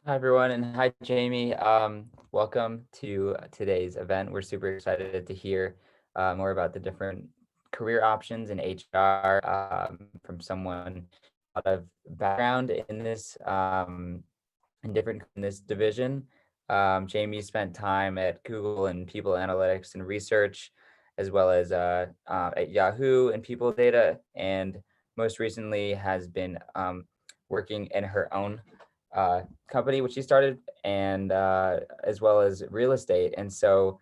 Hi, everyone, and hi, Jamie. Welcome to today's event. We're super excited to hear more about the different career options in HR from someone out of background in this in this division. Jamie spent time at Google in people analytics and research, as well as at Yahoo and people data, and most recently has been working in her own company, which she started, and as well as real estate. And so,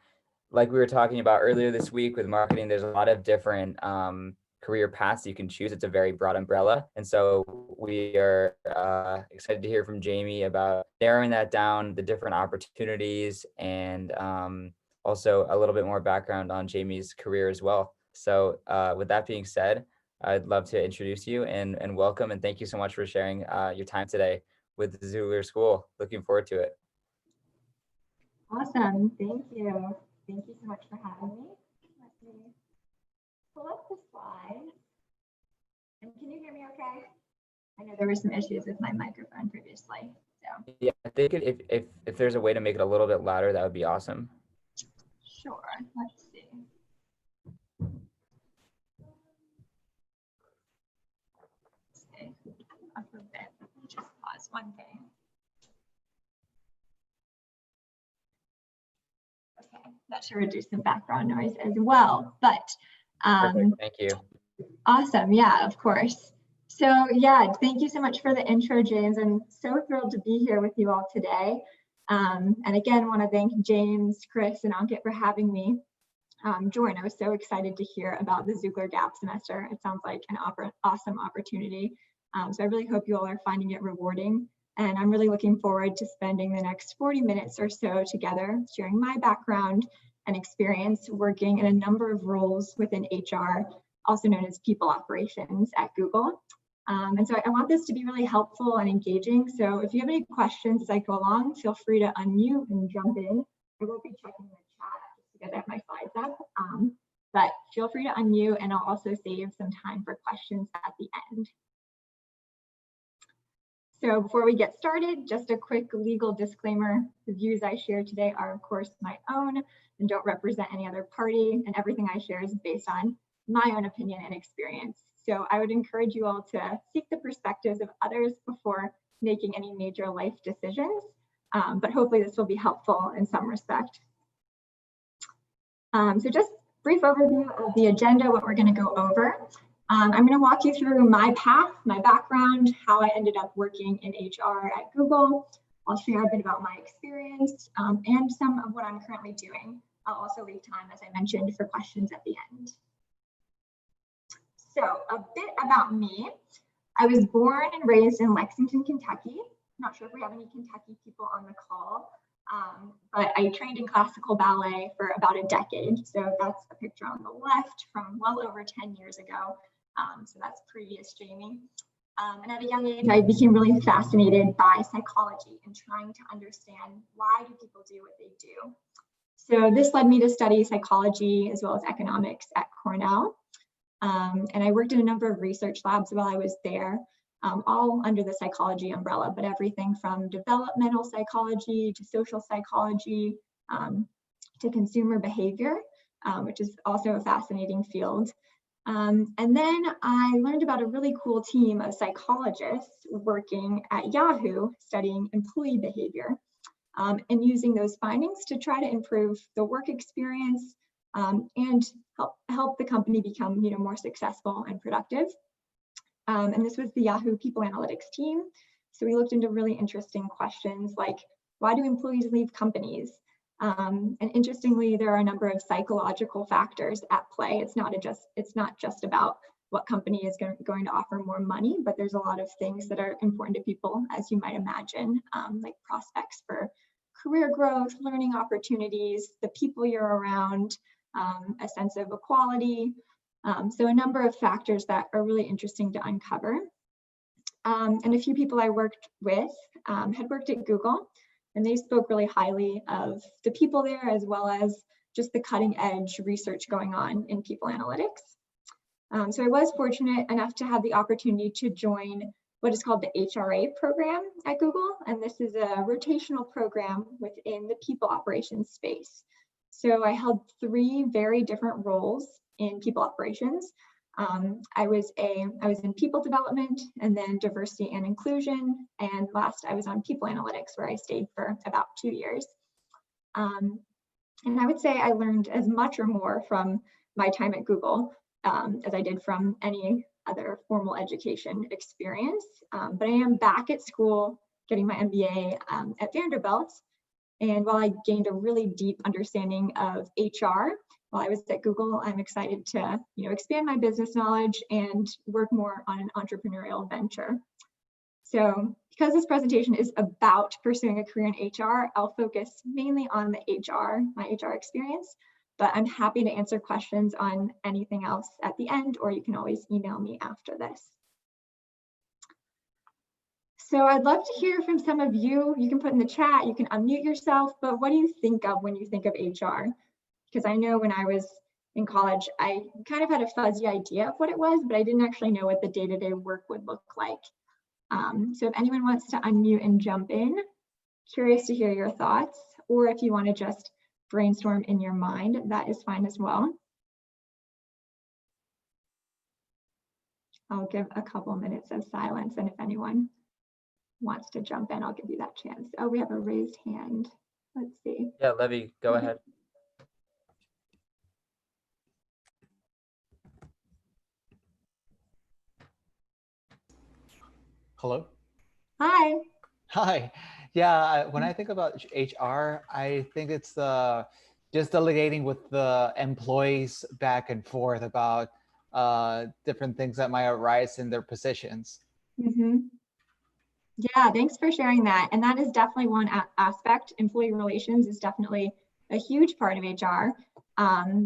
like we were talking about earlier this week with marketing, there's a lot of different career paths you can choose. It's a very broad umbrella. And so we are excited to hear from Jamie about narrowing that down, the different opportunities, and also a little bit more background on Jamie's career as well. So with that being said, I'd love to introduce you and welcome, and thank you so much for sharing your time today with the Xoogler School. Looking forward to it. Awesome, thank you. Thank you so much for having me. Let me pull up the slides. And can you hear me okay? I know there were some issues with my microphone previously. So. Yeah, I think if there's a way to make it a little bit louder, that would be awesome. Sure, let's see. Okay, up a bit. Let me just pause one thing. Okay, that should reduce the background noise as well. But Thank you. Awesome. Yeah, of course. So yeah, thank you so much for the intro, James. I'm so thrilled to be here with you all today. And again, want to thank James, Chris, and Ankit for having me join. I was so excited to hear about the Xoogler Gap semester. It sounds like an awesome opportunity. So I really hope you all are finding it rewarding. And I'm really looking forward to spending the next 40 minutes or so together, sharing my background and experience working in a number of roles within HR, also known as people operations at Google. And so I want this to be really helpful and engaging. So if you have any questions as I go along, feel free to unmute and jump in. I will be checking the chat just because I have my slides up. But feel free to unmute, and I'll also save some time for questions at the end. So before we get started, just a quick legal disclaimer. The views I share today are, of course, my own and don't represent any other party, and everything I share is based on my own opinion and experience. So I would encourage you all to seek the perspectives of others before making any major life decisions, but hopefully this will be helpful in some respect. So just brief overview of the agenda, what we're going to go over. I'm going to walk you through my path, my background, how I ended up working in HR at Google. I'll share a bit about my experience and some of what I'm currently doing. I'll also leave time, as I mentioned, for questions at the end. So a bit about me. I was born and raised in Lexington, Kentucky. Not sure if we have any Kentucky people on the call, but I trained in classical ballet for about a decade. So that's a picture on the left from well over 10 years ago. So that's previous Jamie. And at a young age, I became really fascinated by psychology and trying to understand why do people do what they do. So this led me to study psychology as well as economics at Cornell. And I worked in a number of research labs while I was there, all under the psychology umbrella, but everything from developmental psychology to social psychology to consumer behavior, which is also a fascinating field. And then I learned about a really cool team of psychologists working at Yahoo studying employee behavior and using those findings to try to improve the work experience and help the company become more successful and productive. And this was the Yahoo People Analytics team. So we looked into really interesting questions like, why do employees leave companies? And interestingly, there are a number of psychological factors at play. It's not just about what company is going to offer more money, but there's a lot of things that are important to people, as you might imagine, like prospects for career growth, learning opportunities, the people you're around, a sense of equality. So a number of factors that are really interesting to uncover. And a few people I worked with had worked at Google, and they spoke really highly of the people there as well as just the cutting edge research going on in people analytics. So I was fortunate enough to have the opportunity to join what is called the HRA program at Google. And this is a rotational program within the people operations space. So I held 3 very different roles in people operations. I was in people development, and then diversity and inclusion. And last, I was on people analytics, where I stayed for about 2 years. And I would say I learned as much or more from my time at Google as I did from any other formal education experience. But I am back at school getting my MBA at Vanderbilt. And while I gained a really deep understanding of HR while I was at Google, I'm excited to expand my business knowledge and work more on an entrepreneurial venture. So because this presentation is about pursuing a career in HR, I'll focus mainly on my HR experience, but I'm happy to answer questions on anything else at the end, or you can always email me after this. So I'd love to hear from some of you. You can put in the chat, you can unmute yourself, but what do you think of when you think of HR? Because I know when I was in college, I kind of had a fuzzy idea of what it was, but I didn't actually know what the day-to-day work would look like. So if anyone wants to unmute and jump in, curious to hear your thoughts, or if you want to just brainstorm in your mind, that is fine as well. I'll give a couple minutes of silence, and if anyone wants to jump in, I'll give you that chance. Oh, we have a raised hand. Let's see. Yeah, Levy, go ahead. Hello. Hi. Hi. Yeah, when I think about HR, I think it's just delegating with the employees back and forth about different things that might arise in their positions. Mm-hmm. Yeah, thanks for sharing that. And that is definitely one aspect. Employee relations is definitely a huge part of HR.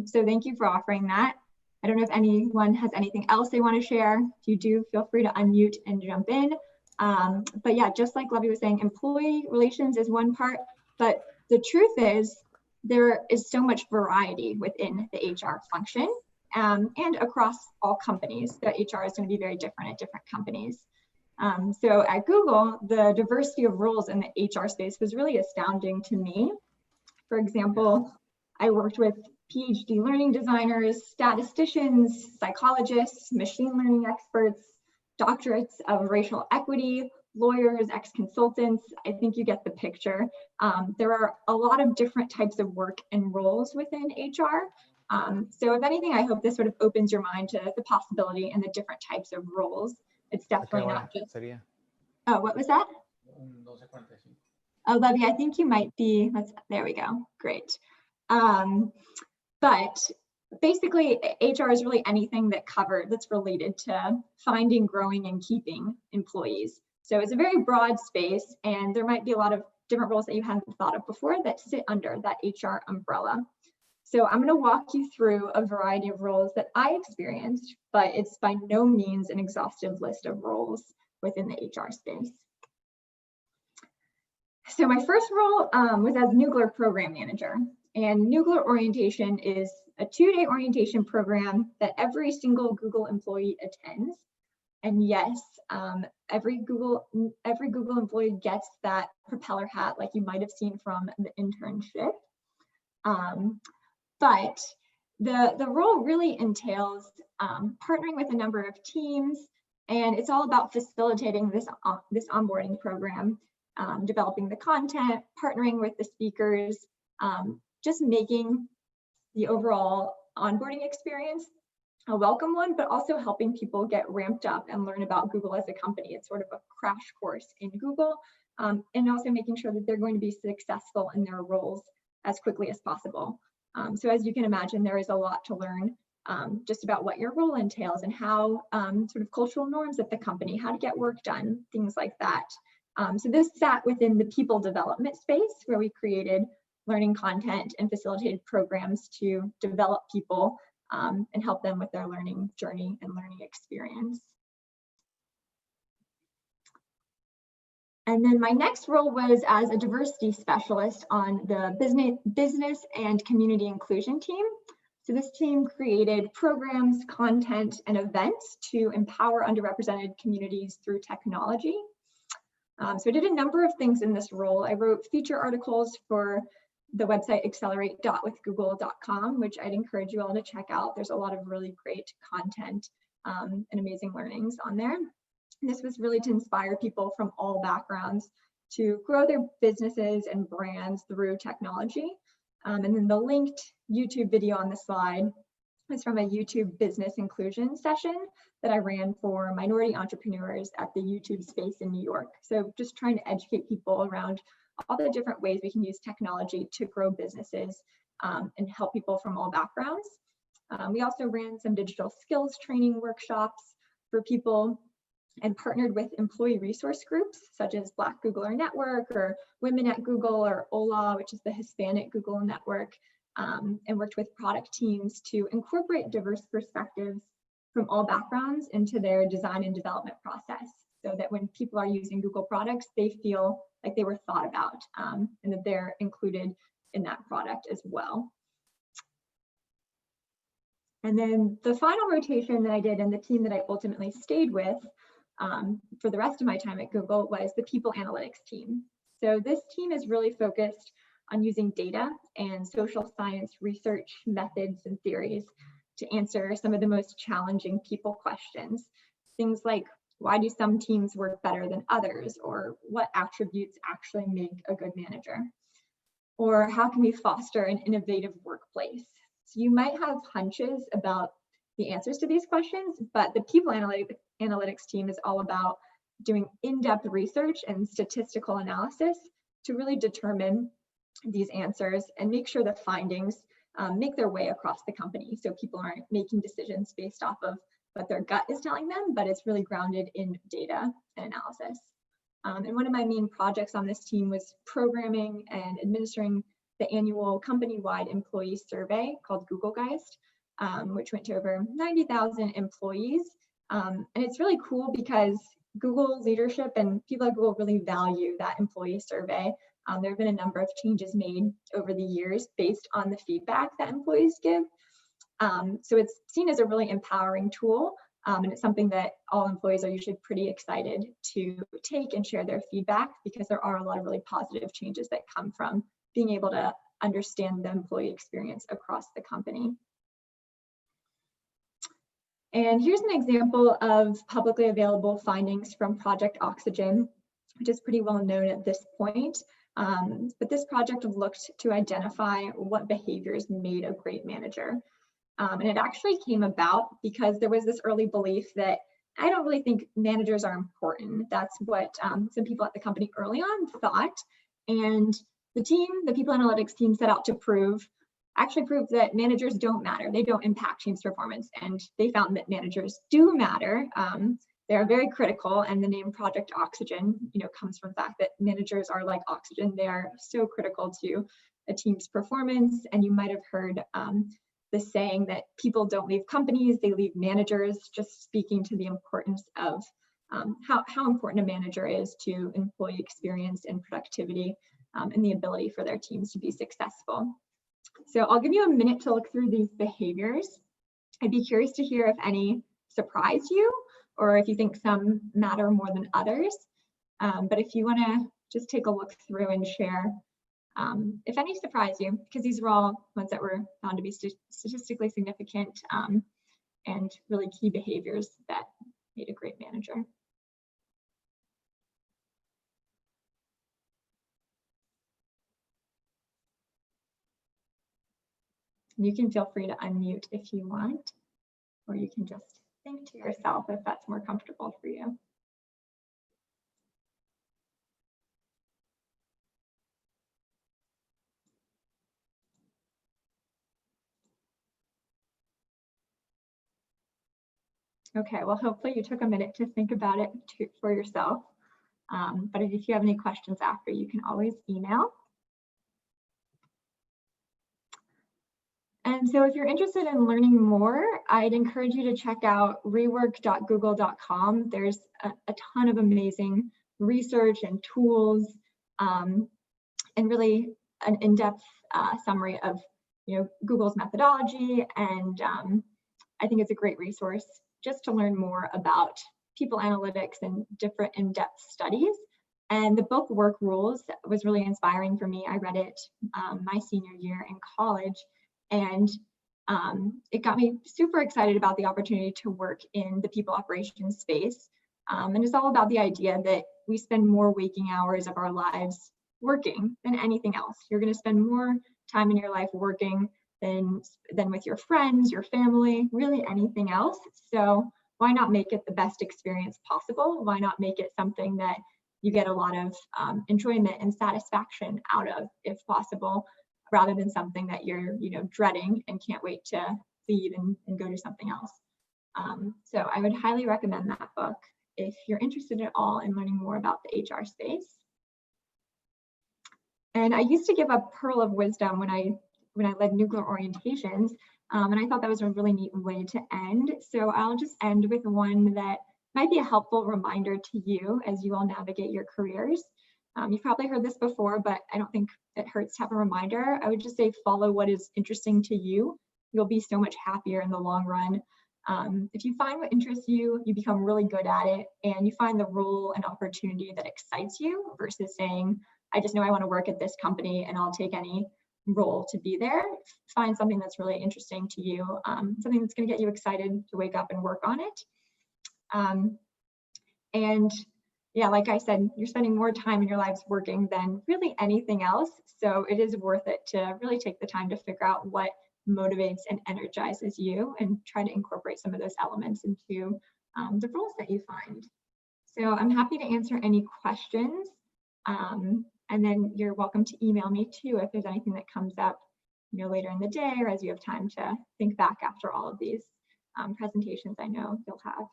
So thank you for offering that. I don't know if anyone has anything else they want to share. If you do, feel free to unmute and jump in. But yeah, just like Levy was saying, employee relations is one part, but the truth is there is so much variety within the HR function and across all companies that HR is going to be very different at different companies. So at Google, the diversity of roles in the HR space was really astounding to me. For example, I worked with PhD learning designers, statisticians, psychologists, machine learning experts, doctorates of racial equity, lawyers, ex-consultants. I think you get the picture. There are a lot of different types of work and roles within HR. So if anything, I hope this sort of opens your mind to the possibility and the different types of roles. It's definitely not just. Oh, what was that? Oh, Levy, I think you might be. There we go. Great. But basically, HR is really anything that's related to finding, growing, and keeping employees. So it's a very broad space, and there might be a lot of different roles that you hadn't thought of before that sit under that HR umbrella. So I'm going to walk you through a variety of roles that I experienced, but it's by no means an exhaustive list of roles within the HR space. So my first role was as Xoogler program manager. And Xoogler orientation is a 2-day orientation program that every single Google employee attends. And yes, every Google employee gets that propeller hat like you might have seen from the internship. But the role really entails partnering with a number of teams, and it's all about facilitating this onboarding program, developing the content, partnering with the speakers, just making the overall onboarding experience a welcome one, but also helping people get ramped up and learn about Google as a company. It's sort of a crash course in Google, and also making sure that they're going to be successful in their roles as quickly as possible. So as you can imagine, there is a lot to learn just about what your role entails and how sort of cultural norms at the company, how to get work done, things like that. So this sat within the people development space, where we created learning content and facilitated programs to develop people and help them with their learning journey and learning experience. And then my next role was as a diversity specialist on the business and community inclusion team. So this team created programs, content, and events to empower underrepresented communities through technology. So I did a number of things in this role. I wrote feature articles for the website accelerate.withgoogle.com, which I'd encourage you all to check out. There's a lot of really great content and amazing learnings on there. And this was really to inspire people from all backgrounds to grow their businesses and brands through technology. And then the linked YouTube video on the slide is from a YouTube business inclusion session that I ran for minority entrepreneurs at the YouTube space in New York. So just trying to educate people around all the different ways we can use technology to grow businesses and help people from all backgrounds. We also ran some digital skills training workshops for people and partnered with employee resource groups such as Black Googler Network or Women at Google or OLA, which is the Hispanic Google Network, and worked with product teams to incorporate diverse perspectives from all backgrounds into their design and development process, so that when people are using Google products, they feel like they were thought about and that they're included in that product as well. And then the final rotation that I did and the team that I ultimately stayed with for the rest of my time at Google was the people analytics team. So this team is really focused on using data and social science research methods and theories to answer some of the most challenging people questions. Things like, why do some teams work better than others? Or what attributes actually make a good manager? Or how can we foster an innovative workplace? So you might have hunches about the answers to these questions, but the people analytics team is all about doing in-depth research and statistical analysis to really determine these answers and make sure the findings make their way across the company, so people aren't making decisions based off of what their gut is telling them, but it's really grounded in data and analysis. And one of my main projects on this team was programming and administering the annual company-wide employee survey called Google Geist, which went to over 90,000 employees. And it's really cool because Google leadership and people at Google really value that employee survey. There have been a number of changes made over the years based on the feedback that employees give. So it's seen as a really empowering tool, and it's something that all employees are usually pretty excited to take and share their feedback, because there are a lot of really positive changes that come from being able to understand the employee experience across the company. And here's an example of publicly available findings from Project Oxygen, which is pretty well known at this point. But this project looked to identify what behaviors made a great manager. And it actually came about because there was this early belief that I don't really think managers are important. That's what some people at the company early on thought. And the people analytics team set out to prove that managers don't matter. They don't impact team's performance. And they found that managers do matter. They're very critical, and the name Project Oxygen, comes from the fact that managers are like oxygen. They are so critical to a team's performance. And you might have heard the saying that people don't leave companies, they leave managers, just speaking to the importance of how important a manager is to employee experience and productivity and the ability for their teams to be successful. So I'll give you a minute to look through these behaviors. I'd be curious to hear if any surprise you, or if you think some matter more than others. But if you want to just take a look through and share if any surprise you, because these are all ones that were found to be statistically significant and really key behaviors that made a great manager. You can feel free to unmute if you want, or you can just think to yourself if that's more comfortable for you. Okay, well, hopefully you took a minute to think about it for yourself. But if you have any questions after, you can always email. And so if you're interested in learning more, I'd encourage you to check out rework.google.com. There's a ton of amazing research and tools and really an in-depth summary of Google's methodology, and I think it's a great resource just to learn more about people analytics and different in-depth studies. And the book Work Rules was really inspiring for me. I read it my senior year in college, and it got me super excited about the opportunity to work in the people operations space. And it's all about the idea that we spend more waking hours of our lives working than anything else. You're going to spend more time in your life working than with your friends, your family, really anything else. So why not make it the best experience possible? Why not make it something that you get a lot of enjoyment and satisfaction out of, if possible, rather than something that you're dreading and can't wait to leave and go do something else. So I would highly recommend that book if you're interested at all in learning more about the HR space. And I used to give a pearl of wisdom when I led Xoogler orientations, and I thought that was a really neat way to end. So I'll just end with one that might be a helpful reminder to you as you all navigate your careers. You've probably heard this before, but I don't think it hurts to have a reminder. I would just say follow what is interesting to you. You'll be so much happier in the long run. If you find what interests you, you become really good at it, and you find the role and opportunity that excites you versus saying, I just know I want to work at this company and I'll take any role to be there. Find something that's really interesting to you, something that's going to get you excited to wake up and work on it. And yeah, like I said, you're spending more time in your lives working than really anything else. So it is worth it to really take the time to figure out what motivates and energizes you and try to incorporate some of those elements into the roles that you find. So I'm happy to answer any questions. And then you're welcome to email me too if there's anything that comes up later in the day, or as you have time to think back after all of these presentations I know you'll have.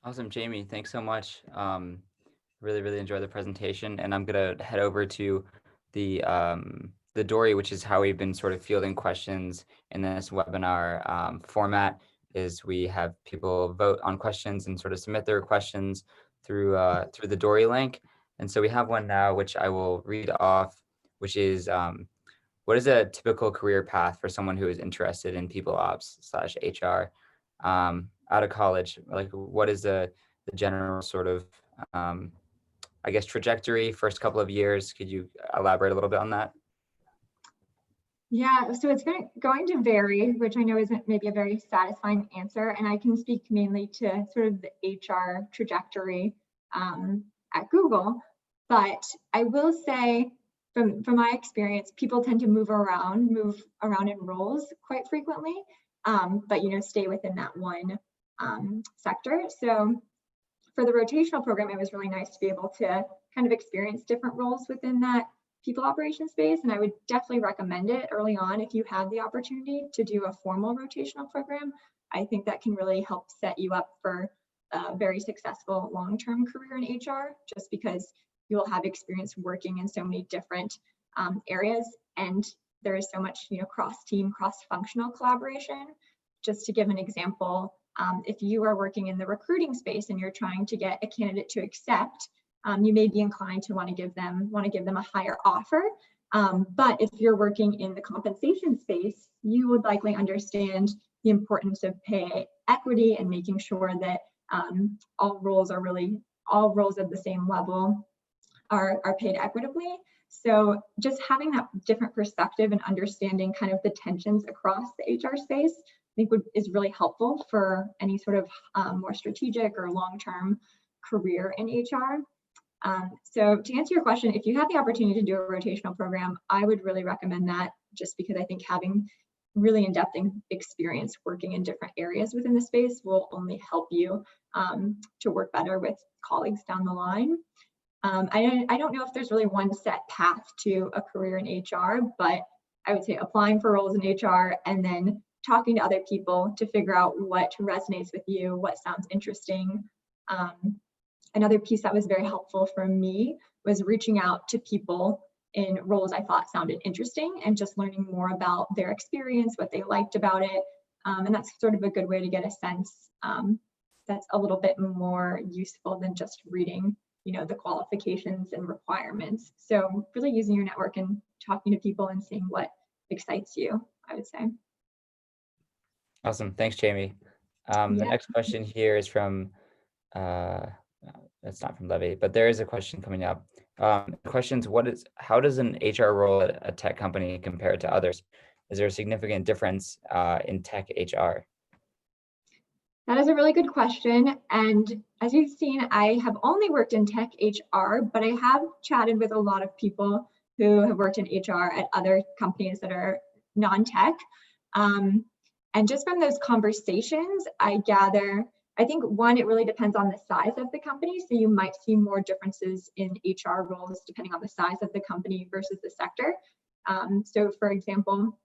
Awesome, Jamie. Thanks so much. Really enjoyed the presentation, and I'm gonna head over to the Dory, which is how we've been sort of fielding questions in this webinar format. Is we have people vote on questions and sort of submit their questions through the Dory link. And so we have one now, which I will read off, which is what is a typical career path for someone who is interested in people ops / HR out of college? Like, what is the general sort of I guess trajectory first couple of years? Could you elaborate a little bit on that? Yeah, so it's going to vary, which I know isn't maybe a very satisfying answer, and I can speak mainly to sort of the HR trajectory at Google. But I will say, from my experience, people tend to move around in roles quite frequently, but stay within that one sector. So for the rotational program, it was really nice to be able to kind of experience different roles within that people operations space, and I would definitely recommend it early on if you have the opportunity to do a formal rotational program. I think that can really help set you up for a very successful long-term career in HR, just because you will have experience working in so many different areas, and there is so much cross-team, cross-functional collaboration. Just to give an example, if you are working in the recruiting space and you're trying to get a candidate to accept, you may be inclined to want to give them a higher offer. But if you're working in the compensation space, you would likely understand the importance of pay equity and making sure that all roles at the same level are paid equitably. So just having that different perspective and understanding kind of the tensions across the HR space, I think is really helpful for any sort of more strategic or long-term career in HR. So to answer your question, if you have the opportunity to do a rotational program, I would really recommend that, just because I think having really in-depth experience working in different areas within the space will only help you to work better with colleagues down the line. I don't know if there's really one set path to a career in HR, but I would say applying for roles in HR and then talking to other people to figure out what resonates with you, what sounds interesting. Another piece that was very helpful for me was reaching out to people in roles I thought sounded interesting and just learning more about their experience, what they liked about it. And that's sort of a good way to get a sense that's a little bit more useful than just reading the qualifications and requirements. So really using your network and talking to people and seeing what excites you, I would say. Awesome. Thanks, Jamie. The next question here is from, that's not from Levy, but there is a question coming up. Questions, how does an HR role at a tech company compare to others? Is there a significant difference in tech HR? That is a really good question. And as you've seen, I have only worked in tech HR, but I have chatted with a lot of people who have worked in HR at other companies that are non-tech. And just from those conversations, I gather, I think one, it really depends on the size of the company. So you might see more differences in HR roles depending on the size of the company versus the sector. So for example,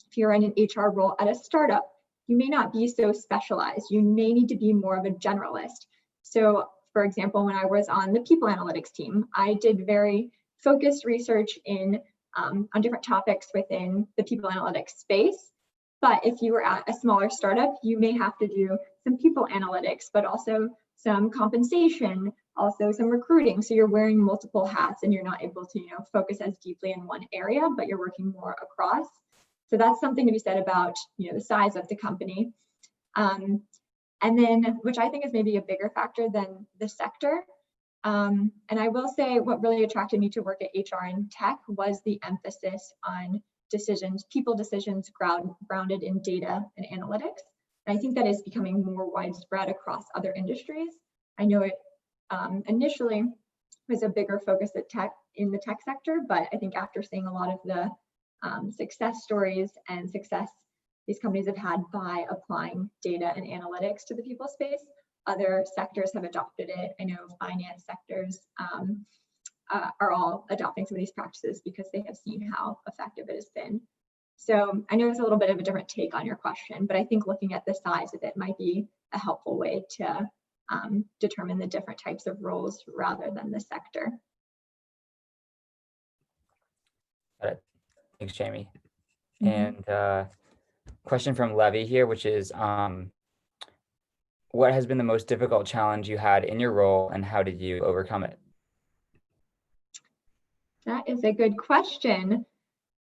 if you're in an HR role at a startup, you may not be so specialized. You may need to be more of a generalist. So for example, when I was on the people analytics team, I did very focused research on different topics within the people analytics space. But if you were at a smaller startup, you may have to do some people analytics, but also some compensation, also some recruiting. So you're wearing multiple hats and you're not able to, focus as deeply in one area, but you're working more across. So that's something to be said about, the size of the company. And then, which I think is maybe a bigger factor than the sector. And I will say what really attracted me to work at HR and tech was the emphasis on people decisions grounded in data and analytics. And I think that is becoming more widespread across other industries. I know it initially was a bigger focus in the tech sector, but I think after seeing a lot of the success stories and success these companies have had by applying data and analytics to the people space, other sectors have adopted it. I know finance sectors are all adopting some of these practices because they have seen how effective it has been. So I know it's a little bit of a different take on your question, but I think looking at the size of it might be a helpful way to determine the different types of roles rather than the sector. Got it. Thanks, Jamie. And question from Levy here, which is, what has been the most difficult challenge you had in your role and how did you overcome it? That is a good question.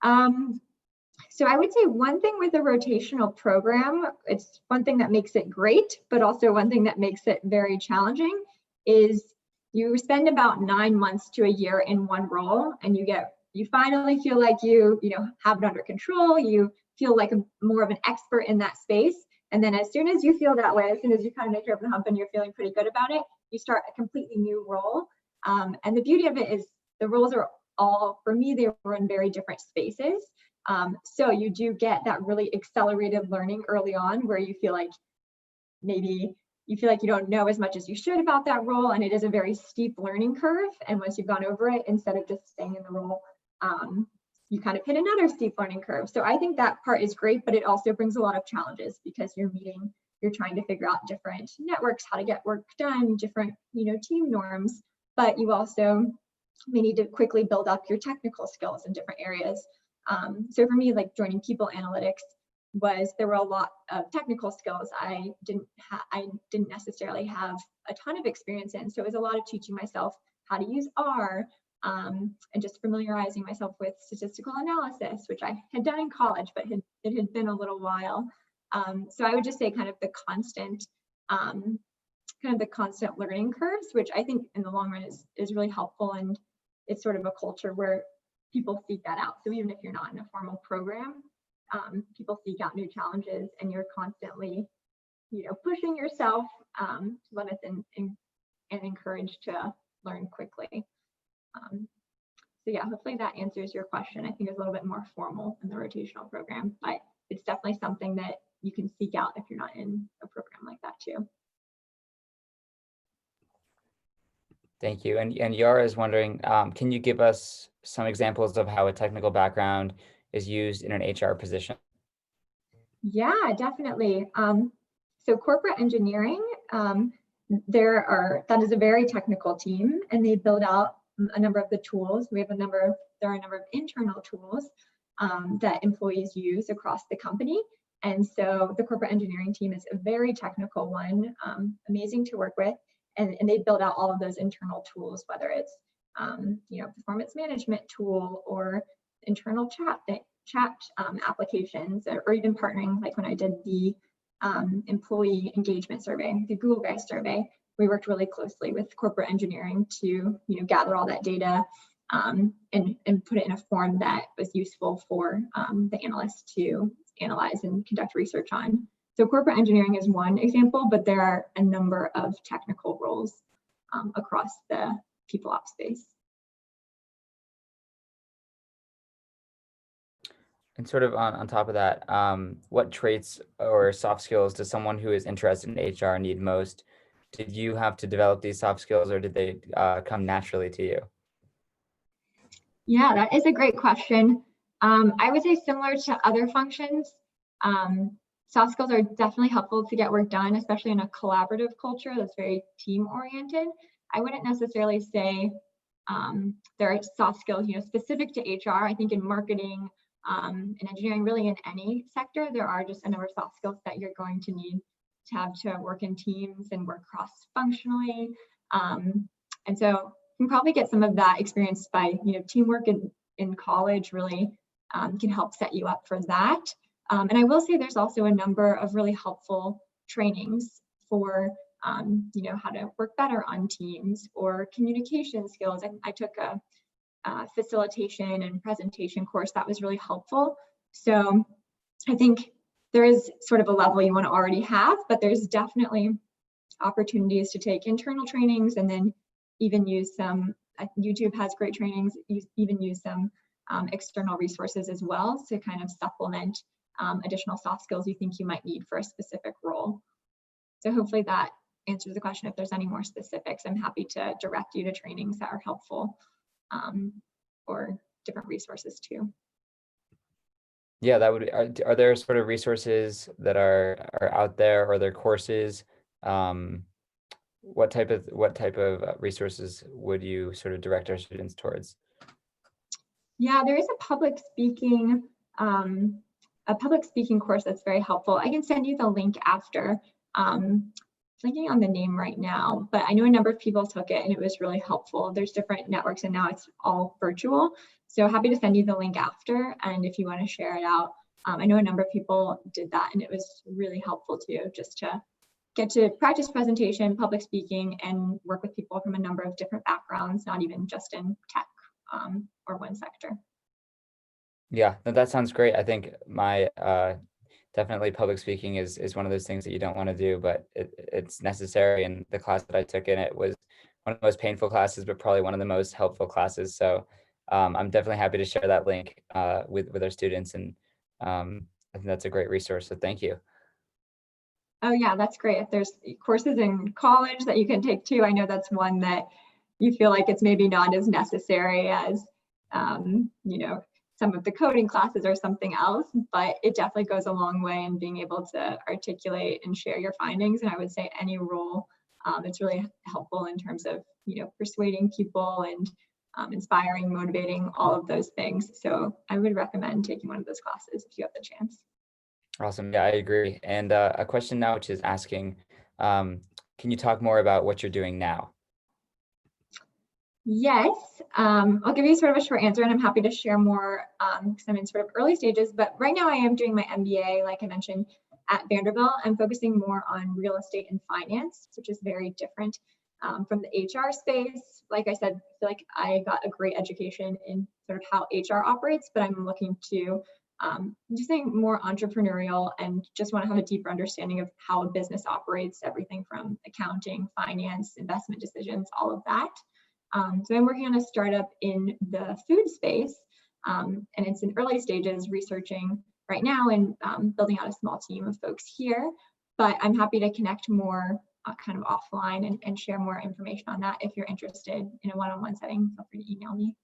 So I would say one thing with a rotational program, it's one thing that makes it great, but also one thing that makes it very challenging is you spend about 9 months to a year in one role and you finally feel like you have it under control. You feel like more of an expert in that space. And then as soon as you feel that way, as soon as you kind of make it over the hump and you're feeling pretty good about it, you start a completely new role. And the beauty of it is the roles are all, for me, they were in very different spaces. So you do get that really accelerated learning early on where you feel like maybe you feel like you don't know as much as you should about that role. And it is a very steep learning curve. And once you've gone over it, instead of just staying in the role, you kind of hit another steep learning curve. So I think that part is great, but it also brings a lot of challenges because you're trying to figure out different networks, how to get work done, different, team norms, but you also may need to quickly build up your technical skills in different areas. So for me, like joining people analytics there were a lot of technical skills I didn't necessarily have a ton of experience in. So it was a lot of teaching myself how to use R, and just familiarizing myself with statistical analysis, which I had done in college, but it had been a little while. So I would just say kind of the constant learning curves, which I think in the long run is really helpful. And it's sort of a culture where people seek that out. So even if you're not in a formal program, people seek out new challenges and you're constantly, pushing yourself to limits and encouraged to learn quickly. So yeah, hopefully that answers your question. I think it's a little bit more formal in the rotational program, but it's definitely something that you can seek out if you're not in a program like that too. Thank you. And Yara is wondering, can you give us some examples of how a technical background is used in an HR position? Yeah, definitely. So corporate engineering, that is a very technical team, and they build out a number of the tools. There are a number of internal tools that employees use across the company. And so the corporate engineering team is a very technical one, amazing to work with. and they build out all of those internal tools, whether it's performance management tool or internal chat applications, or even partnering, like when I did the employee engagement survey, the Google Guys survey, we worked really closely with corporate engineering to gather all that data and put it in a form that was useful for the analysts to analyze and conduct research on. So corporate engineering is one example, but there are a number of technical roles across the people ops space. And sort of on top of that, what traits or soft skills does someone who is interested in HR need most? Did you have to develop these soft skills, or did they come naturally to you? Yeah, that is a great question. I would say similar to other functions, soft skills are definitely helpful to get work done, especially in a collaborative culture that's very team oriented. I wouldn't necessarily say there are soft skills, specific to HR. I think in marketing, in engineering, really in any sector, there are just a number of soft skills that you're going to need to have to work in teams and work cross-functionally. And so you can probably get some of that experience by, teamwork in college really can help set you up for that. And I will say there's also a number of really helpful trainings for, how to work better on teams or communication skills. I took a facilitation and presentation course that was really helpful. So I think there is sort of a level you want to already have, but there's definitely opportunities to take internal trainings and then even use some, YouTube has great trainings, even use some external resources as well to kind of supplement additional soft skills you think you might need for a specific role. So hopefully that answers the question. If there's any more specifics, I'm happy to direct you to trainings that are helpful or different resources too. Yeah, that would. Are there sort of resources that are out there, or are there courses? What type of resources would you sort of direct our students towards? Yeah, there is a public speaking course that's very helpful. I can send you the link after. Blanking on the name right now, but I know a number of people took it and it was really helpful. There's different networks and now it's all virtual. So happy to send you the link after. And if you want to share it out, I know a number of people did that and it was really helpful too, just to get to practice presentation, public speaking, and work with people from a number of different backgrounds, not even just in tech or one sector. Yeah, that sounds great. I think my definitely public speaking is one of those things that you don't want to do, but it's necessary. And the class that I took in it was one of the most painful classes, but probably one of the most helpful classes. So I'm definitely happy to share that link with our students. And I think that's a great resource. So thank you. Oh yeah, that's great. If there's courses in college that you can take too, I know that's one that you feel like it's maybe not as necessary as, some of the coding classes or something else, but it definitely goes a long way in being able to articulate and share your findings. And I would say any role, it's really helpful in terms of, persuading people and inspiring, motivating, all of those things. So I would recommend taking one of those classes if you have the chance. Awesome. Yeah, I agree. And a question now, which is asking, can you talk more about what you're doing now? Yes, I'll give you sort of a short answer and I'm happy to share more because I'm in sort of early stages, but right now I am doing my MBA, like I mentioned, at Vanderbilt. I'm focusing more on real estate and finance, which is very different from the HR space. Like I said, I feel like I got a great education in sort of how HR operates, but I'm looking to do something more entrepreneurial and just want to have a deeper understanding of how a business operates, everything from accounting, finance, investment decisions, all of that. So I'm working on a startup in the food space, and it's in early stages researching right now and building out a small team of folks here, but I'm happy to connect more kind of offline and share more information on that. If you're interested in a one-on-one setting, feel free to email me.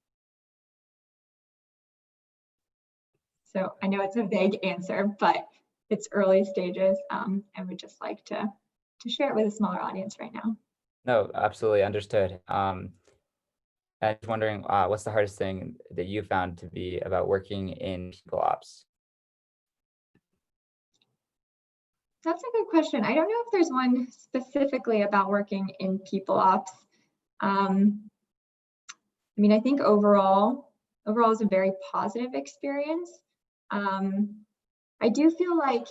So I know it's a vague answer, but it's early stages. I would just like to share it with a smaller audience right now. No, absolutely understood. I was wondering, what's the hardest thing that you found to be about working in people ops? That's a good question. I don't know if there's one specifically about working in people ops. I mean, I think overall is a very positive experience. I do feel like,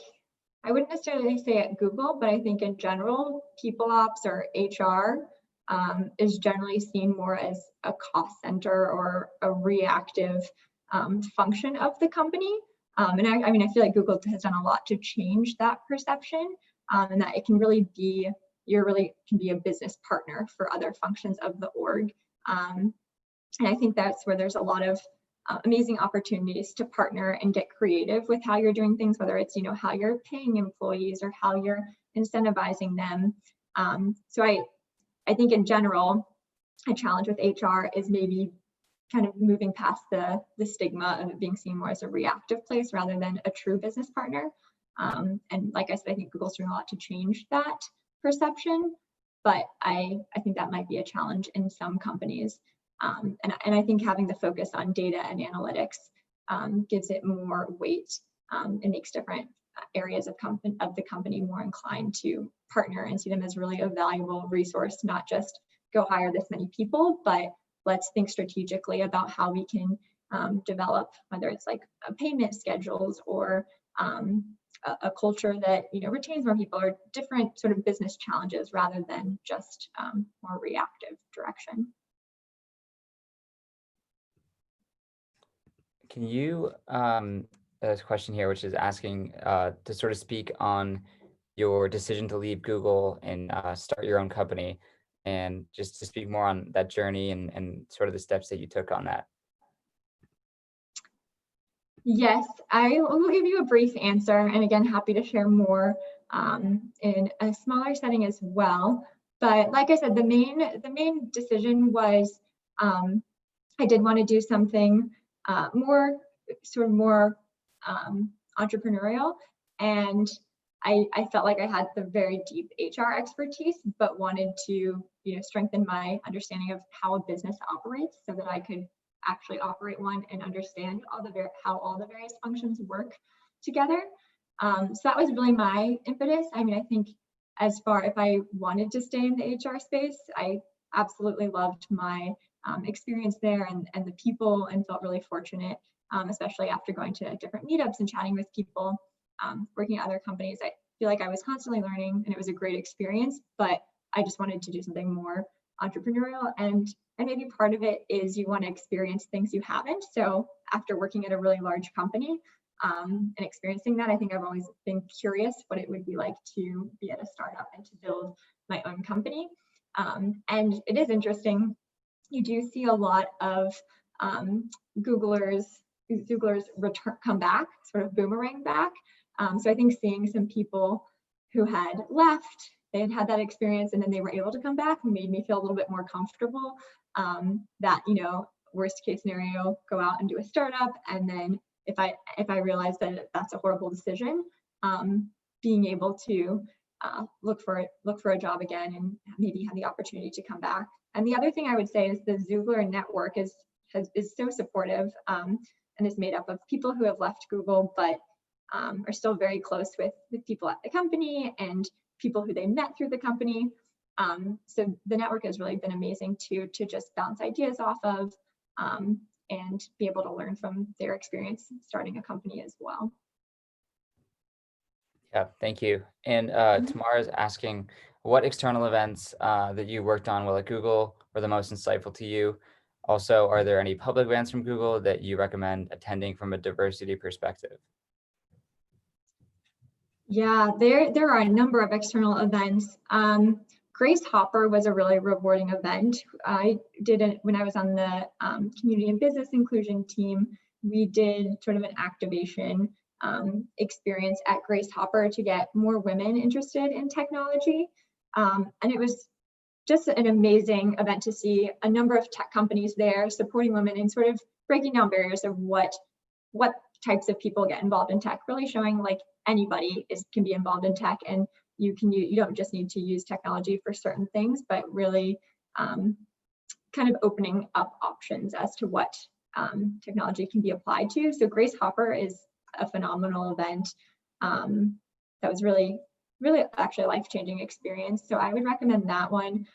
I wouldn't necessarily say at Google, but I think in general, people ops or HR is generally seen more as a cost center or a reactive function of the company. And I mean, I feel like Google has done a lot to change that perception, and that it can really be, can be a business partner for other functions of the org. And I think that's where there's a lot of amazing opportunities to partner and get creative with how you're doing things, whether it's, how you're paying employees or how you're incentivizing them. So I think in general, a challenge with HR is maybe kind of moving past the stigma of it being seen more as a reactive place rather than a true business partner. And like I said, I think Google's doing a lot to change that perception, but I think that might be a challenge in some companies. And I think having the focus on data and analytics gives it more weight and makes different areas of the company more inclined to partner and see them as really a valuable resource, not just go hire this many people, but let's think strategically about how we can develop, whether it's like payment schedules or a culture that retains more people, or different sort of business challenges rather than just more reactive direction. Can you, there's a question here, which is asking to sort of speak on your decision to leave Google and start your own company, and just to speak more on that journey and sort of the steps that you took on that. Yes, I will give you a brief answer, and again, happy to share more in a smaller setting as well. But like I said, the main decision was I did want to do something more entrepreneurial, and I felt like I had the very deep HR expertise, but wanted to strengthen my understanding of how a business operates so that I could actually operate one and understand how all the various functions work together. So that was really my impetus. I mean, I think if I wanted to stay in the HR space, I absolutely loved my experience there and the people, and felt really fortunate, especially after going to different meetups and chatting with people, working at other companies. I feel like I was constantly learning, and it was a great experience, but I just wanted to do something more entrepreneurial, and maybe part of it is you want to experience things you haven't. So after working at a really large company and experiencing that, I think I've always been curious what it would be like to be at a startup and to build my own company. And it is interesting. You do see a lot of Xooglers come back, sort of boomerang back. So I think seeing some people who had left, they had that experience, and then they were able to come back, made me feel a little bit more comfortable that, worst case scenario, go out and do a startup. And then if I realize that that's a horrible decision, being able to look for a job again and maybe have the opportunity to come back. And the other thing I would say is the Xoogler network is so supportive and is made up of people who have left Google, but are still very close with people at the company and people who they met through the company. So the network has really been amazing to just bounce ideas off of and be able to learn from their experience starting a company as well. Yeah, thank you. And Tamara's asking, what external events that you worked on while at Google were the most insightful to you? Also, are there any public events from Google that you recommend attending from a diversity perspective? Yeah, there are a number of external events. Grace Hopper was a really rewarding event. I did it when I was on the community and business inclusion team. We did sort of an activation experience at Grace Hopper to get more women interested in technology. And it was just an amazing event to see a number of tech companies there supporting women and sort of breaking down barriers of what types of people get involved in tech, really showing like anybody can be involved in tech, and you don't just need to use technology for certain things, but really kind of opening up options as to what technology can be applied to. So Grace Hopper is a phenomenal event that was really really actually a life-changing experience. So I would recommend that one.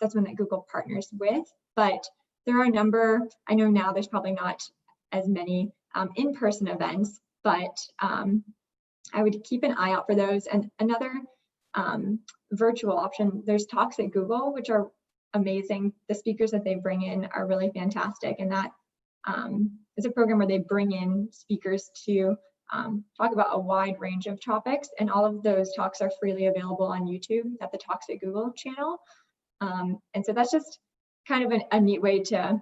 That's one that Google partners with, but there are a number, I know now there's probably not as many in-person events, but I would keep an eye out for those. And another virtual option, there's talks at Google, which are amazing. The speakers that they bring in are really fantastic. And that is a program where they bring in speakers to talk about a wide range of topics. And all of those talks are freely available on YouTube at the Talks at Google channel. And so that's just kind of a neat way to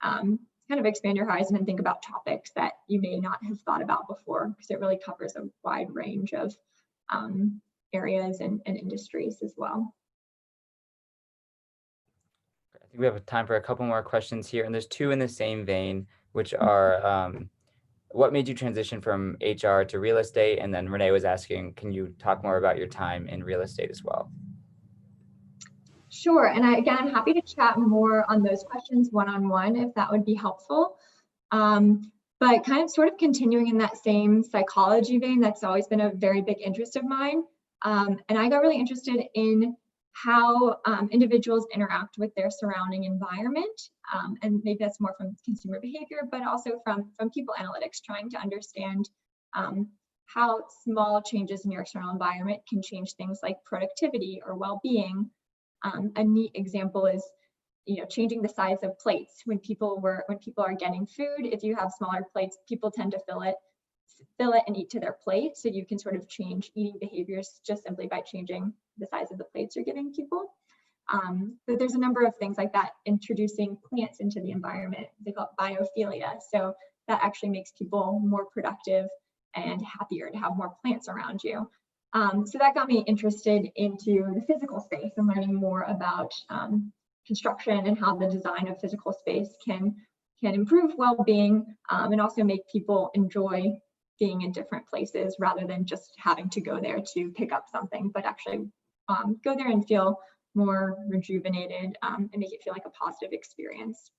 kind of expand your horizon and think about topics that you may not have thought about before, because it really covers a wide range of areas and industries as well. I think we have time for a couple more questions here, and there's two in the same vein, which are what made you transition from HR to real estate? And then Renee was asking, can you talk more about your time in real estate as well? Sure, and again, I'm happy to chat more on those questions one-on-one if that would be helpful. But kind of sort of continuing in that same psychology vein, that's always been a very big interest of mine. And I got really interested in how individuals interact with their surrounding environment. And maybe that's more from consumer behavior, but also from people analytics, trying to understand how small changes in your external environment can change things like productivity or well-being. A neat example is, changing the size of plates. When people are getting food, if you have smaller plates, people tend to fill it and eat to their plate. So you can sort of change eating behaviors just simply by changing the size of the plates you're giving people. But there's a number of things like that, introducing plants into the environment. They call it biophilia. So that actually makes people more productive and happier to have more plants around you. So that got me interested into the physical space and learning more about construction and how the design of physical space can improve well-being and also make people enjoy being in different places rather than just having to go there to pick up something, but actually go there and feel more rejuvenated and make it feel like a positive experience.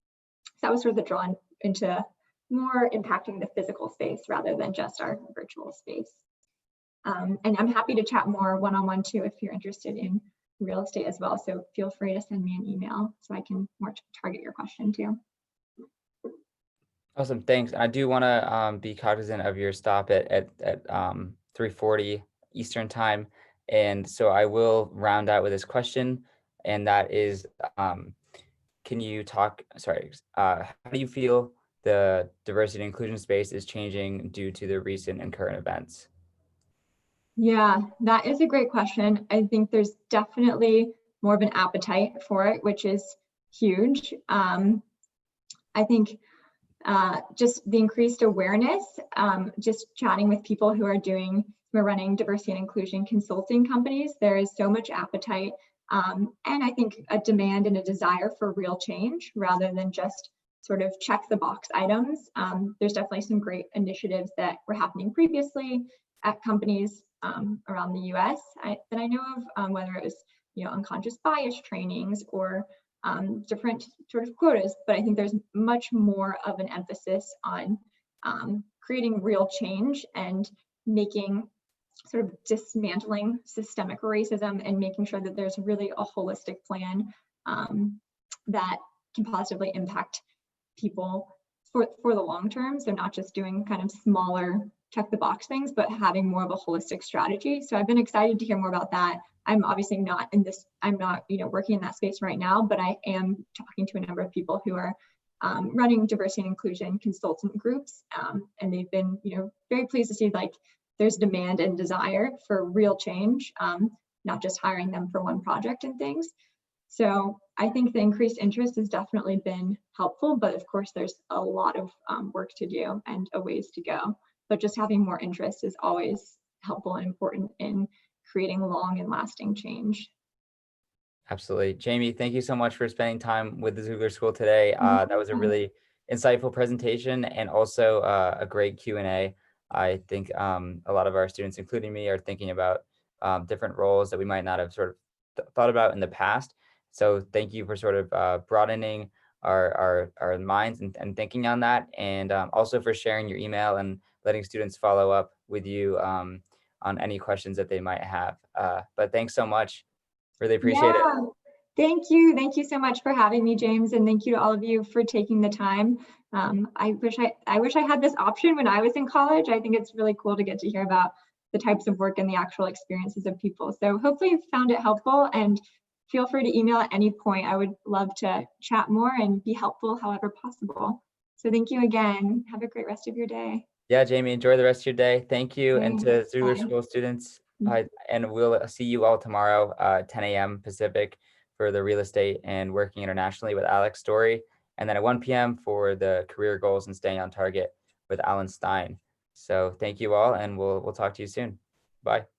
So that was sort of the draw into more impacting the physical space rather than just our virtual space. And I'm happy to chat more one-on-one too if you're interested in real estate as well. So feel free to send me an email so I can more target your question too. Awesome, thanks. I do want to be cognizant of your stop at 3:40 Eastern time, and so I will round out with this question, and that is, can you talk? Sorry, how do you feel the diversity and inclusion space is changing due to the recent and current events? Yeah, that is a great question. I think there's definitely more of an appetite for it, which is huge. I think just the increased awareness, just chatting with people who are running diversity and inclusion consulting companies, there is so much appetite. And I think a demand and a desire for real change rather than just sort of check the box items. There's definitely some great initiatives that were happening previously at companies around the US that I know of, whether it was unconscious bias trainings or different sort of quotas, but I think there's much more of an emphasis on creating real change and making sort of dismantling systemic racism and making sure that there's really a holistic plan that can positively impact people for the long term. So not just doing kind of smaller check the box things, but having more of a holistic strategy. So I've been excited to hear more about that. I'm obviously not in this, I'm not working in that space right now, but I am talking to a number of people who are running diversity and inclusion consultant groups. And they've been very pleased to see like there's demand and desire for real change, not just hiring them for one project and things. So I think the increased interest has definitely been helpful, but of course there's a lot of work to do and a ways to go. But just having more interest is always helpful and important in creating long and lasting change. Absolutely. Jamie, thank you so much for spending time with the Xoogler School today. That was a really insightful presentation and also a great Q&A. I think a lot of our students, including me, are thinking about different roles that we might not have sort of thought about in the past. So thank you for sort of broadening our minds and thinking on that, and also for sharing your email and letting students follow up with you on on any questions that they might have. But thanks so much. Really appreciate it. Thank you. Thank you so much for having me, James. And thank you to all of you for taking the time. I wish I had this option when I was in college. I think it's really cool to get to hear about the types of work and the actual experiences of people. So hopefully you found it helpful, and feel free to email at any point. I would love to chat more and be helpful however possible. So thank you again. Have a great rest of your day. Yeah, Jamie, enjoy the rest of your day. Thank you. And to Xoogler Bye. School students, and we'll see you all tomorrow, 10 a.m. Pacific for the real estate and working internationally with Alex Story. And then at 1 p.m. for the career goals and staying on target with Alan Stein. So thank you all, and we'll talk to you soon. Bye.